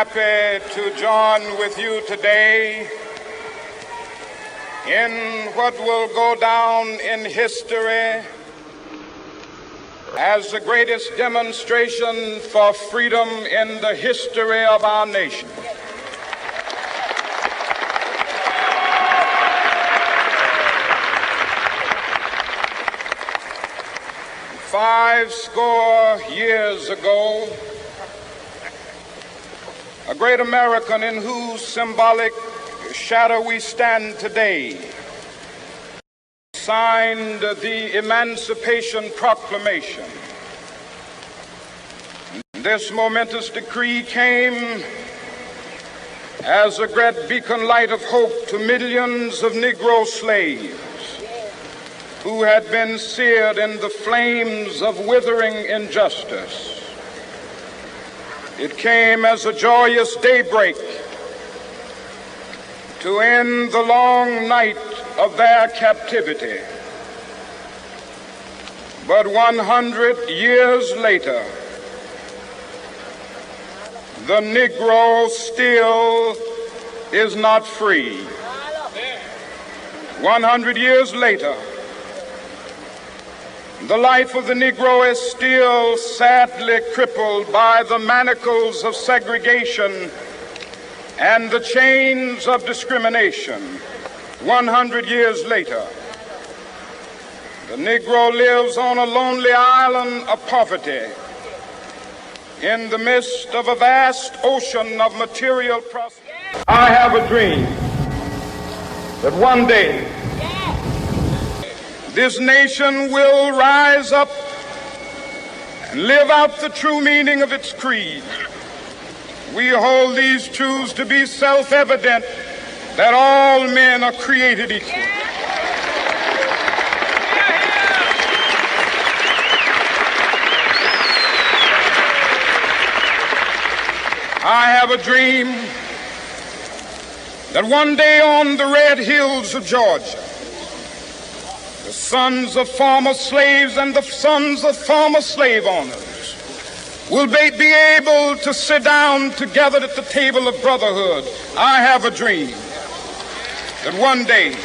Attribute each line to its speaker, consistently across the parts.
Speaker 1: happy to join with you today in what will go down in history as the greatest demonstration for freedom in the history of our nation. Five score years ago, a great American in whose symbolic shadow we stand today signed the Emancipation Proclamation. This momentous decree came as a great beacon light of hope to millions of Negro slaves who had been seared in the flames of withering injustice. It came as a joyous daybreak to end the long night of their captivity. But 100 years later, the Negro still is not free. 100 years later, the life of the Negro is still sadly crippled by the manacles of segregation and the chains of discrimination. 100 years later, the Negro lives on a lonely island of poverty in the midst of a vast ocean of material prosperity. I have a dream that one day this nation will rise up and live out the true meaning of its creed. We hold these truths to be self-evident, that all men are created equal. I have a dream that one day on the red hills of Georgia, the sons of former slaves and the sons of former slave owners will be able to sit down together at the table of brotherhood. I have a dream that one day,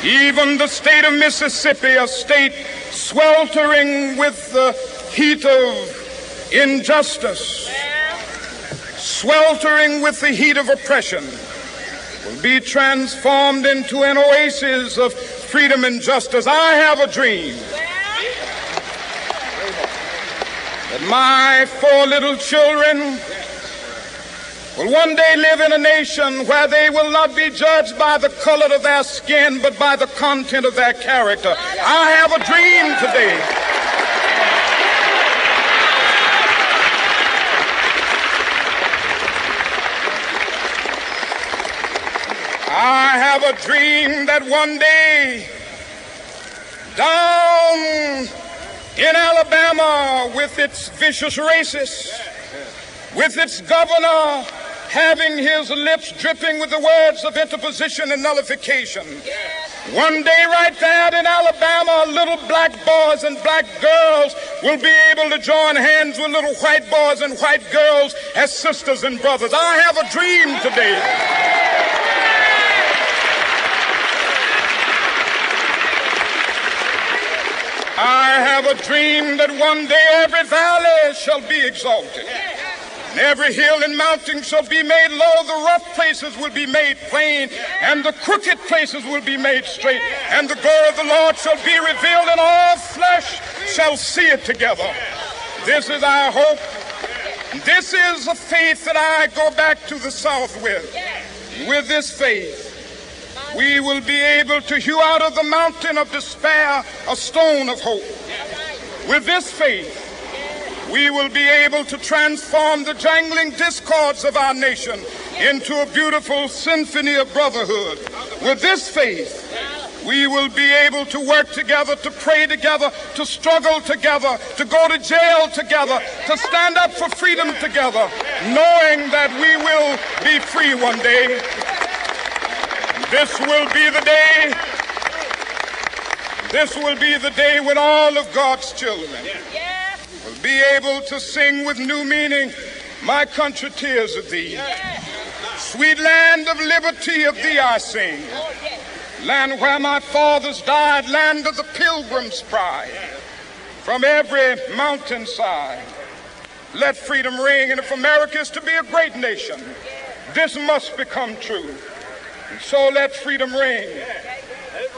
Speaker 1: even the state of Mississippi, a state sweltering with the heat of injustice, sweltering with the heat of oppression, will be transformed into an oasis of freedom and justice. I have a dream that my four little children will one day live in a nation where they will not be judged by the color of their skin, but by the content of their character. I have a dream today I have a dream that one day down in Alabama, with its vicious racists, with its governor having his lips dripping with the words of interposition and nullification, one day right there in Alabama, little black boys and black girls will be able to join hands with little white boys and white girls as sisters and brothers. I have a dream today I have a dream that one day every valley shall be exalted, and every hill and mountain shall be made low. The rough places will be made plain, and the crooked places will be made straight. And the glory of the Lord shall be revealed, and all flesh shall see it together. This is our hope. This is a faith that I go back to the South with. With this faith, we will be able to hew out of the mountain of despair a stone of hope. With this faith, we will be able to transform the jangling discords of our nation into a beautiful symphony of brotherhood. With this faith, we will be able to work together, to pray together, to struggle together, to go to jail together, to stand up for freedom together, knowing that we will be free one day. This will be the day when all of God's children will be able to sing with new meaning, My country, tears of thee. Sweet land of liberty, of thee I sing. Land where my fathers died, land of the pilgrim's pride. From every mountainside, let freedom ring. And if America is to be a great nation, this must become true. And so let freedom ring.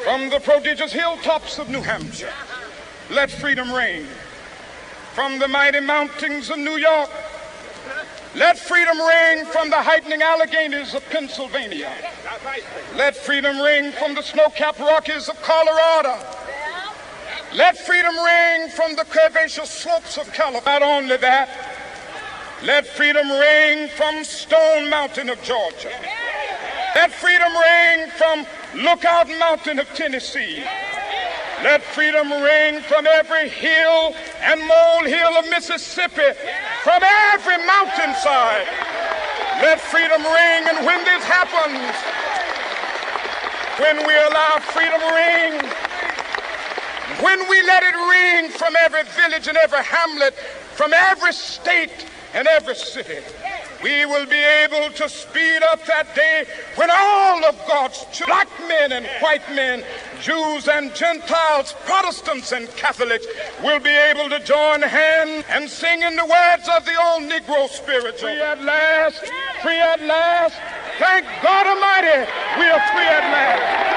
Speaker 1: From the prodigious hilltops of New Hampshire, let freedom ring. From the mighty mountains of New York, let freedom ring. From the heightening Alleghenies of Pennsylvania, let freedom ring. From the snow-capped Rockies of Colorado, let freedom ring. From the curvaceous slopes of California. Not only that, let freedom ring from Stone Mountain of Georgia. Let freedom ring from Lookout Mountain of Tennessee. Let freedom ring from every hill and molehill of Mississippi, from every mountainside. Let freedom ring. And when this happens, when we allow freedom ring, when we let it ring from every village and every hamlet, from every state and every city, we will be able to speed up that day when all of God's children, black men and white men, Jews and Gentiles, Protestants and Catholics, will be able to join hands and sing in the words of the old Negro spiritual. Free at last, free at last. Thank God Almighty, we are free at last.